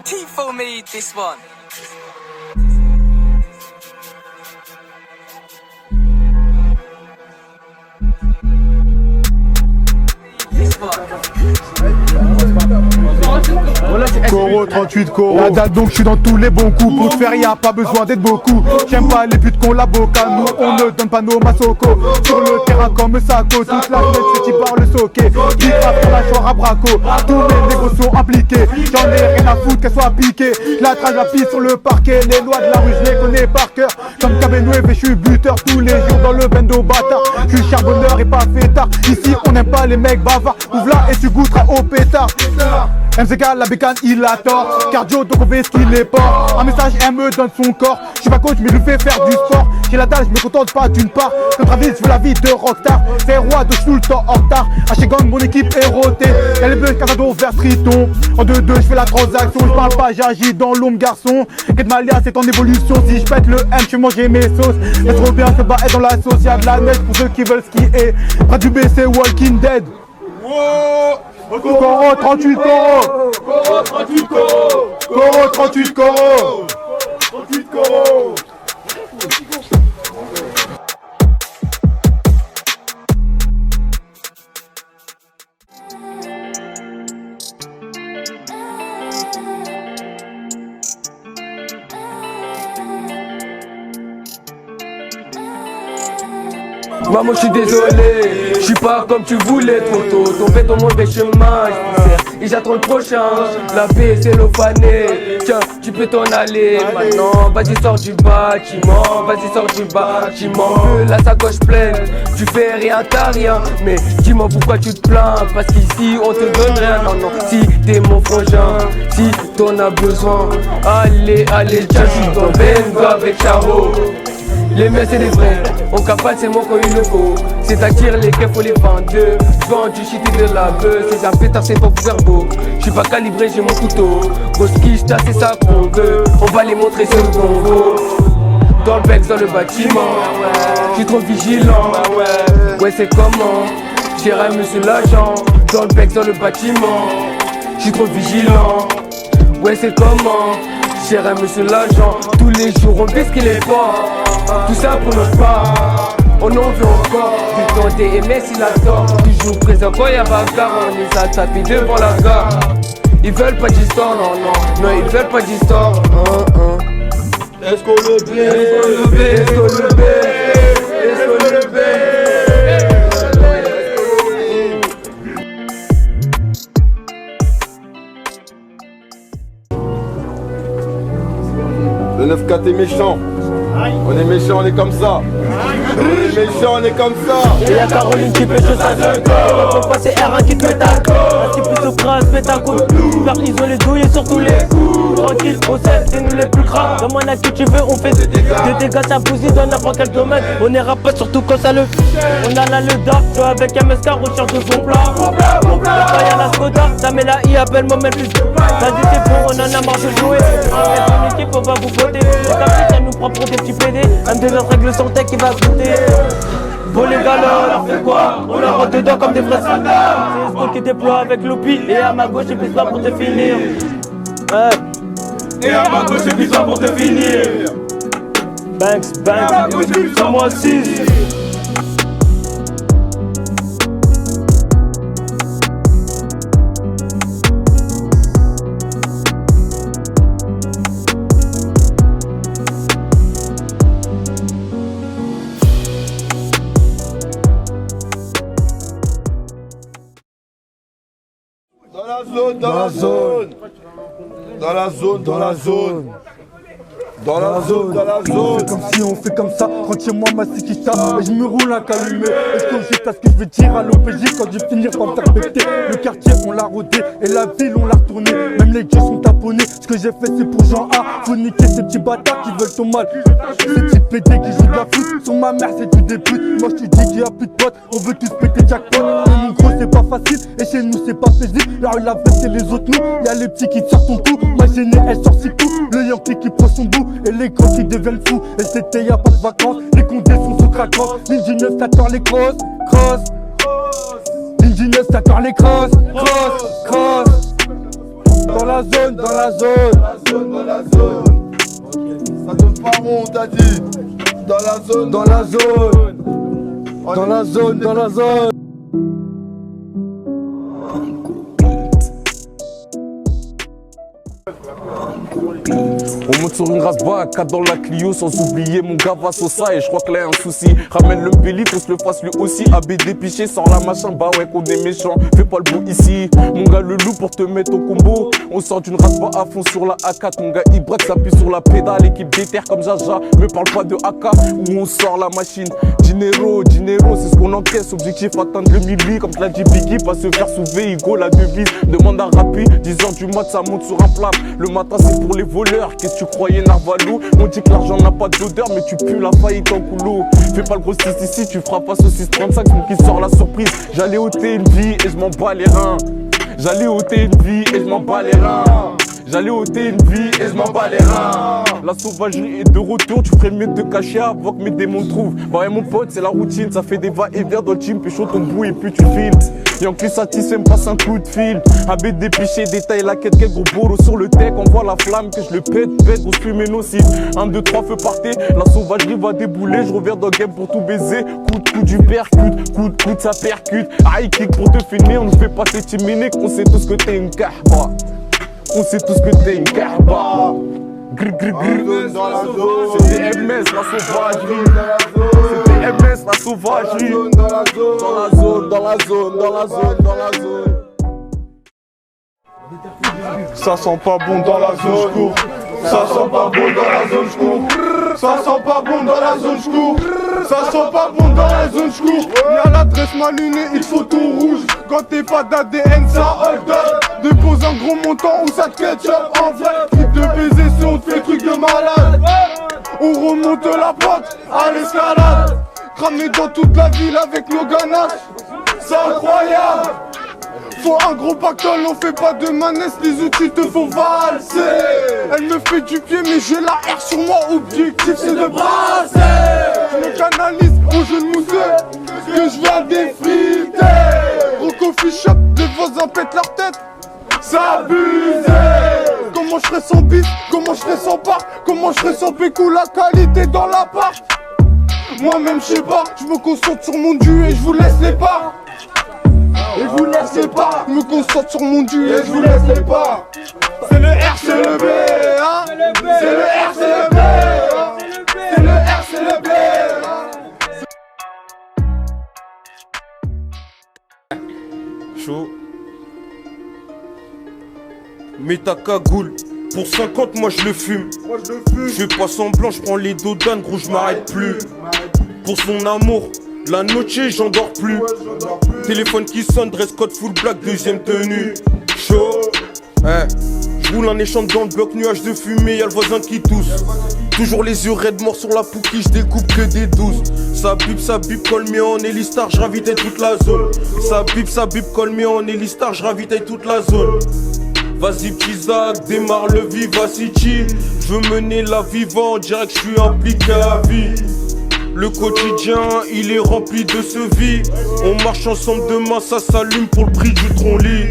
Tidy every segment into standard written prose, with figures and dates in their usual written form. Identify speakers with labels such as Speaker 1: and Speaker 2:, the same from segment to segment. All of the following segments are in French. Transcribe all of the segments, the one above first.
Speaker 1: Tifo made this one.
Speaker 2: Coro, 38 Coro. La date donc je suis dans tous les bons coups. Pour te faire y'a pas besoin d'être beaucoup. J'aime pas les putes qu'on la boca. Nous on ne donne pas nos massocos. Sur le terrain comme Sako. Toute la tête c'est qui par le soquet. Qui grappe sur la chore à braco. Tous mes négos sont impliqués. J'en ai rien à foutre qu'elle soit piquée. La trace la piste sur le parquet. Les lois de la rue je les connais par cœur. Comme Cabenoué je suis buteur tous les jours dans le bendo bâtard. Je suis charbonneur et pas fêtard. Ici on n'aime pas les mecs bavards. Ouvre là et tu goûteras au pétard. MCK la bécane il a tort. Cardio donc on fait ce qu'il est porte. Un message elle me donne son corps. Je suis pas coach mais je lui fais faire du sport. J'ai la dalle je me contente pas d'une part. Comme Travis je veux la vie de rockstar. C'est roi de tout le temps en retard. À chez Gang mon équipe est rotée. Y'a les bleus Casado vers Triton. En 2-2 je fais la transaction. Je parle pas j'agis dans l'ombre garçon. Get Malia c'est en évolution. Si je pète le M je fais manger mes sauces. Mais trop bien je vais être dans la sauce. Y'a de la neige pour ceux qui veulent skier. Près du BC Walking Dead. Coro 38 Coro.
Speaker 3: Coro 38 Coro.
Speaker 2: Coro 38 Coro.
Speaker 3: 38 Coro.
Speaker 4: Maman, je suis désolé, je suis pas comme tu voulais, tonton. Ton fait ton mauvais chemin, et j'attends le prochain. La paix c'est le fané, tiens, tu peux t'en aller. Maintenant, vas-y, sors du bâtiment, vas-y, sors du bâtiment. La sacoche pleine, tu fais rien, t'as rien. Mais dis-moi pourquoi tu te plains, parce qu'ici on te donne rien. Non, non, si t'es mon frangin, si t'en as besoin, allez, allez, tiens, je suis dans Bengo avec Charo. Les miens c'est des vrais, on capable c'est moi qui ai eu le go. C'est-à-dire les keufs faut les 22. J'vends du shit et de la beuh. C'est un pétard c'est pas pour faire beau. J'suis pas calibré j'ai mon couteau. Grosse quiche c'est ça qu'on veut. On va les montrer ce qu'on vaut. Dans le bec dans le bâtiment. J'suis trop vigilant. Ouais c'est comment. J'irai monsieur l'agent. Dans le bec dans le bâtiment. J'suis trop vigilant. Ouais c'est comment. J'irai monsieur l'agent. Tous les jours on fait ce qu'il est fort. Tout ça pour nos pas, on en veut encore. Du temps des MS il a tort. Toujours présent quand y'a bagarre. On les a tapés devant la gare. Ils veulent pas d'histoire, non, non. Non, ils veulent pas d'histoire.
Speaker 3: Est-ce qu'on le blé?
Speaker 4: Est-ce qu'on le blé? Est-ce qu'on le blé? Est-ce qu'on le blé?
Speaker 3: Le 9-4 est méchant. On est méchant, on est comme ça. On est méchant, on est comme ça.
Speaker 5: Et y'a Caroline qui pêche sa gueule. Faut passer R1 qui te met ta gueule. Parce qu'il plus au crasse, met ta coupe. Faire isoler douille sur tous les coups. Tranquille, on sait, c'est nous les plus graves. Demande à qui tu veux, on fait des dégâts. Ça bousille dans n'importe quel domaine. On est rapide surtout quand ça le fait. On a la Leda, toi avec MSK, recherche de son plat. Quand y'a la Skoda, ça met la I, appelle-moi même plus. Vas-y c'est bon, on en a marre de jouer. Avec une équipe, on va vous voter. Le capitaine, ça nous prend pour des petits PD. Un de notre règle santé qui va goûter. Bon les gars là, on leur fait quoi? On leur rentre dedans comme des vrais soldats. C'est ce qui déploie avec l'oupi. Et à ma gauche, j'ai plus pas pour te finir.
Speaker 3: Et à ma gauche, j'ai plus pour te finir.
Speaker 5: Banks, Banks, sur moi 6.
Speaker 3: Dans la zone, dans la zone. Dans la zone, dans la zone. Dans la zone, dans la
Speaker 2: On fait
Speaker 3: zone.
Speaker 2: comme si on fait comme ça, tranquillement ma sikita. Et je me roule un calumé. Est-ce que j'ai à ce que je vais dire à l'OPJ quand je vais finir par me faire péter? Le quartier on l'a rodé et la ville on l'a retourné. Même les dieux sont abonnés. Ce que j'ai fait c'est pour Jean A. Faut niquer ces petits bâtards qui veulent ton mal. Ces petits pétés qui jouent de la foot. Sur ma mère c'est du début. Moi je te dis qu'il y a plus de potes. On veut tous péter jackpot. Mais mon gros c'est pas facile. Et chez nous c'est pas paisible. La rue la veste c'est les autres nous. Y'a les petits qui te sortent ton cou. Ma gênée elle sort 6 coups. Le Yankee qui prend son bout.
Speaker 1: et les gosses qui deviennent fous. Et c'était y'a pas de vacances, les condés sont sous craquant. Ninja 9 t'attends les crosses, Ninja 9 t'attends les crosses. Dans la zone,
Speaker 3: dans la zone. Ça donne pas rond, t'as dit. Dans la zone.
Speaker 1: dans la zone.
Speaker 6: On monte sur une race bas, 4 dans la Clio, sans oublier mon gars va Sosa. Et je crois que là y a un souci. Ramène le Belly, qu'on se le fasse lui aussi. ABD piché, sort la machin, bah ouais qu'on est méchant. Fais pas le beau ici, mon gars le loup pour te mettre au combo. On sort d'une race bas à fond sur la A4. Mon gars il braque, s'appuie sur la pédale. Équipe déterre comme Jaja, me parle pas de AK. Où on sort la machine, Dinero, c'est ce qu'on encaisse. Objectif atteindre le milli, comme l'a dit Biggie. Pas se faire soulever, Igo la devise. Demande à Rappi, 10h du mat, ça monte sur un plat. Le matin c'est pour les voleurs, qu'est-ce que tu croyais Narvalou? On dit que l'argent n'a pas d'odeur, mais tu pues la faillite en couloir. Fais pas le gros 6 ici, tu feras face au 635, donc qui sort la surprise. J'allais ôter une vie et je m'en bats les reins. J'allais ôter une vie et je m'en bats les reins. J'allais ôter une vie et je m'en bats les reins. La sauvagerie est de retour, tu ferais mieux de te cacher avant que mes démons te trouvent. Bah ouais mon pote, c'est la routine, ça fait des va-et-vient dans le team, pécho ton bout et puis tu files. Yankee satisfait, me passe un coup de fil. ABD piché, détaille la quête, quel gros bolo sur le tech. Envoie la flamme que je le pète, grosse fumée nocive. 1, 2, 3, feu partez, la sauvagerie va débouler. Je reviens dans le game pour tout baiser. Coup de coup du percute, coup de ça percute. High kick pour te finir, on nous fait pas tes timiniques. On sait tous que t'es une carba. On sait tous que t'es une carba. Gris.
Speaker 3: Dans la zone.
Speaker 6: C'était MS, la sauvagerie. C'était MS, la sauvagerie.
Speaker 3: Dans la zone.
Speaker 6: Dans la zone.
Speaker 2: Ça sent pas bon dans la zone, je cours. Ça sent pas bon dans la zone, je cours. Ça sent pas bon dans la zone, je cours. Ça sent pas bon dans la zone, je cours. Y'a l'adresse malunée, il faut tout rouge. Quand t'es pas d'ADN, ça hold up. Dépose un gros montant ou ça te ketchup en vrai. Type de baiser si on te fait truc de malade. On remonte la pente à l'escalade. Cramé dans toute la ville avec nos ganaches. C'est incroyable. Faut un gros pactole, on fait pas de manesse, les outils te font valser. Elle me fait du pied mais j'ai la R sur moi, objectif c'est de brasser. Je me canalise au jeu de mousseux, que je viens défriter. Au coffee shop, les voisins pètent leur tête, c'est abusé. Comment je serais sans bif, comment je serais sans parc, comment je serais sans pécou, la qualité dans l'appart. Moi-même je sais pas, je me concentre sur mon dû et je vous laisse les parts. Et vous laissez pas, je me concentre sur mon dû et je vous laisse les pas. C'est le R, c'est le B, hein. C'est le R, c'est le B, hein. C'est le R, c'est le B, hein.
Speaker 7: Chaud. Mets ta cagoule. Pour 50, moi je le fume. Je fais pas semblant, je prends les dodanes, gros, je m'arrête plus. Pour son amour, la noche, j'en dors plus. Téléphone qui sonne, dress code full black, deuxième tenue. Chaud. Je roule un échange dans le bloc, nuage de fumée, y'a le voisin qui tousse. Toujours les yeux raides, morts sur la pouquille, je découpe que des 12. Ça bip, call me on Elistar, je ravitaille toute la zone. Ça bip, call me on Elistar, je ravitaille toute la zone. Vas-y petit Zach, démarre le Vivacity. Je veux mener la vivant, on dirait que je suis impliqué à vie. Le quotidien, il est rempli de ce vie. On marche ensemble demain, ça s'allume pour le prix du tronc-lit.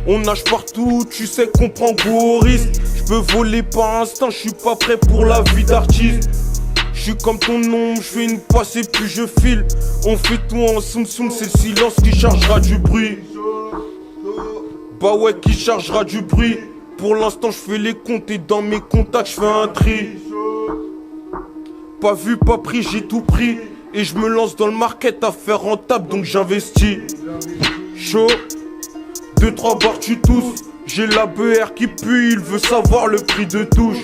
Speaker 7: On nage partout, tu sais qu'on prend goût au risque. J'peux voler par instinct, j'suis pas prêt pour la vie d'artiste. J'suis comme ton ombre, j'fais une passe et puis je file. On fait tout en soum, c'est le silence qui chargera du bruit. Bah ouais, qui chargera du bruit. Pour l'instant, j'fais les comptes et dans mes contacts, j'fais un tri. Pas vu, pas pris, j'ai tout pris. Et je me lance dans le market à faire rentable, donc j'investis. Chaud, 2-3 bars tu tousses. J'ai la BR qui pue, il veut savoir le prix de touche.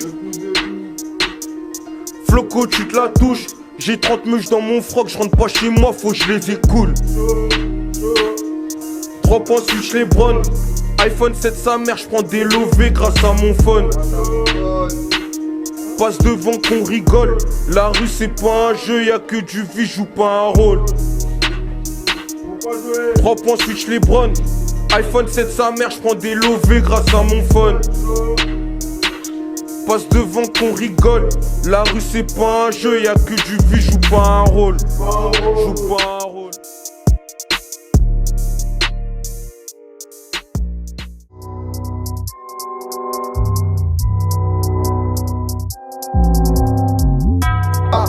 Speaker 7: Floco, tu te la touches. J'ai 30 meuches dans mon froc, je rentre pas chez moi, faut que je les écoule. 3 points switch les bronnes. iPhone 7 sa mère, je prends des lovés grâce à mon phone. Passe devant qu'on rigole. La rue c'est pas un jeu, y'a que du vie, joue pas un rôle. 3 points switch les bronnes. iPhone 7 sa mère, je prends des lovés grâce à mon phone. passe devant qu'on rigole. La rue c'est pas un jeu, y'a que du vie, joue pas un rôle. Joue pas un rôle.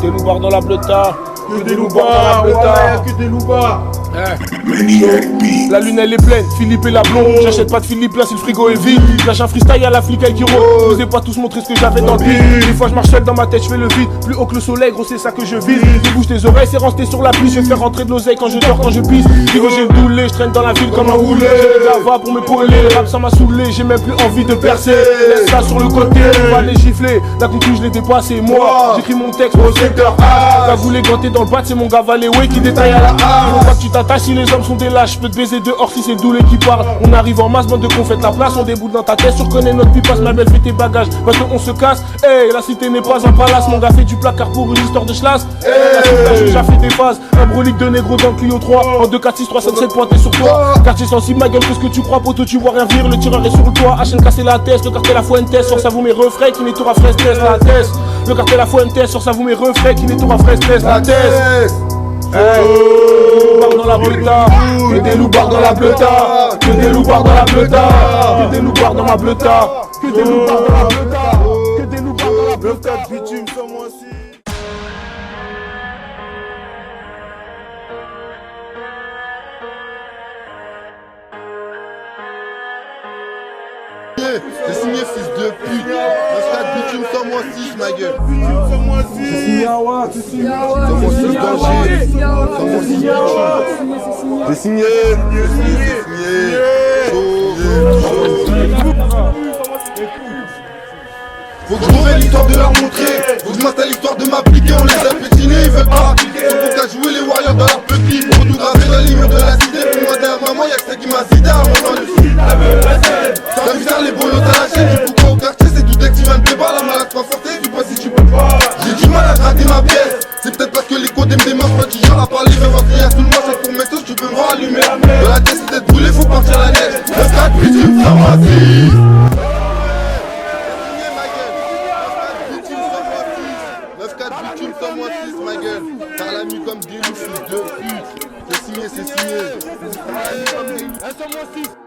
Speaker 8: Des loupards dans la bleuta.
Speaker 3: Que des loupards, ouais, que des loupards.
Speaker 8: La lune elle est pleine, Philippe et la blonde. J'achète pas de Philippe là si le frigo est vide. Lâche un freestyle à la flic qui roule. N'osez pas tous montrer ce que j'avais dans le vide. Des fois je marche seul dans ma tête, je fais le vide. Plus haut que le soleil, gros c'est ça que je vise. Je bouge tes oreilles, c'est rester sur la piste. Je vais faire rentrer de l'oseille quand je dors, quand je pisse. Digo j'ai le doulet, je traîne dans la ville comme un roulé. J'ai des gavas pour m'épauler, le rap ça m'a saoulé. J'ai même plus envie de percer. Laisse ça sur le côté, on va les gifler. La conclusion je l'ai dépassé, moi. J'écris mon texte au secteur A. Cagoulé ganté dans le bat, c'est mon gars Valéway qui détaille à la A. Faut pas que tu t'attaches si les hommes sont des lâches. Je peux te baiser dehors si c'est le doulet qui parle. On arrive en masse, bande de cons, faites la place. On déboule dans ta tête, tu reconnais notre pipasse. Ma belle, fais tes bagages parce qu'on se casse. Hey, la cité n'est pas un palace. Mon gars fait du placard pour une histoire de schlass. Hey, la cité, j'ai déjà fait des phases. Un brolique de négro dans le Clio 3. En 2, 4, 6, 3, 7, 7 pointé sur toi. Quartier sensible, ma gueule, qu'est-ce que tu crois, poto, tu vois rien venir. Le tireur est sur le toit. HN cassé la tête, le cartel la Fuentes. Sur ça vous mes refrains qui n'est à fraise test la tête. Le cartel la Fuentes, sur ça vous mes refrains qui n'est à fraise test la tête. Dans la bleuta, que des loupards dans la bleuta, que des loupards dans la bleuta, que des loupards dans ma bleuta, que des loupards dans la bleuta, que des loupards dans la bleuta.
Speaker 3: Bitume sur moi aussi. J'ai signé fils de pute. Parce que bitume sur moi 6 ma gueule. Bitume sur moi 6. J'ai signé à Watt, j'ai signé à Watt. Sur moi 6 danger. Sur moi 6 bitume. J'ai signé. Faut que je revienne l'histoire de leur montrer. Faut que je m'installe l'histoire de m'appliquer. On les a pétinés, ils veulent pas appliquer. Ils sont qu'à jouer les warriors dans leur petit. Pour nous graver dans les murs de la cité. Pour moi derrière maman, y'a que ça qui m'a cité à mon dessus. T'as vu ça les bolos à la chaîne. Du coup quoi au quartier, c'est tout dès que tu viens de débat. La malade pas forcée, tu pas si tu peux pas. J'ai du mal à gratter ma pièce. C'est peut-être parce que les côtés me démarrent pas. Tu genre à parler, je vais voir crier à tout le monde. Pour mes sauces, tu peux me voir allumer. De la tête, c'est d'être brûlé, faut partir la neige. Le 4 bitume, ça m'a dit. 9-4 bitume sur moi 6 ma gueule. T'as la nuit comme des loups, fils de pute. C'est signé, c'est signé. Sur moi 6.